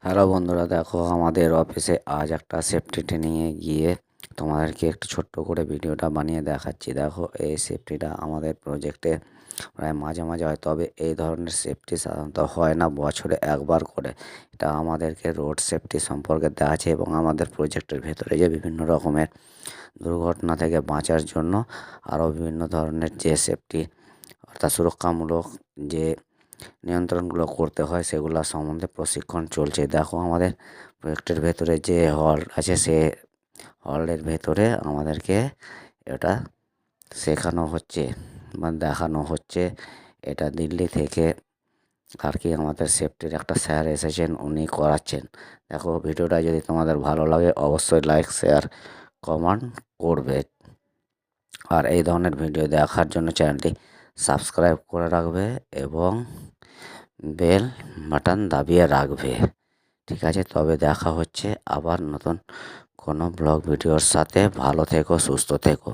Hello বন্ধুরা, দেখো আমাদের অফিসে আজ একটা সেফটি ট্রেনিংয়ে গিয়ে তোমাদেরকে একটু ছোট্ট করে ভিডিওটা বানিয়ে দেখাচ্ছি। দেখো, এই সেফটিটা আমাদের প্রজেক্টে প্রায় মাঝে মাঝে হয়, তবে এই ধরনের সেফটি সাধারণত হয় না, বছরে একবার করে। এটা আমাদেরকে রোড সেফটি সম্পর্কে দেখাচ্ছে এবং আমাদের প্রজেক্টের ভেতরে যে বিভিন্ন রকমের দুর্ঘটনা থেকে বাঁচার জন্য আরও বিভিন্ন ধরনের যে সেফটি অর্থাৎ সুরক্ষামূলক যে নিয়ন্ত্রণগুলো করতে হয় সেগুলো সম্বন্ধে প্রশিক্ষণ চলছে। দেখো, আমাদের প্রজেক্টের ভেতরে যে হল আছে, সে হলের ভেতরে আমাদেরকে এটা শেখানো হচ্ছে বা দেখানো হচ্ছে। এটা দিল্লি থেকে আর কি আমাদের সেফটির একটা স্যার এসেছেন, উনি করাচ্ছেন। দেখো, ভিডিওটা যদি তোমাদের ভালো লাগে অবশ্যই লাইক, শেয়ার, কমেন্ট করবে। আর এই ধরনের ভিডিও দেখার জন্য চ্যানেলটি সাবস্ক্রাইব করে রাখবে এবং বেল বাটন দাবিয়ে রাখবে। ঠিক আছে, তবে দেখা হচ্ছে আবার নতুন কোনো ব্লগ ভিডিওর সাথে। ভালো থেকো, সুস্থ থেকো।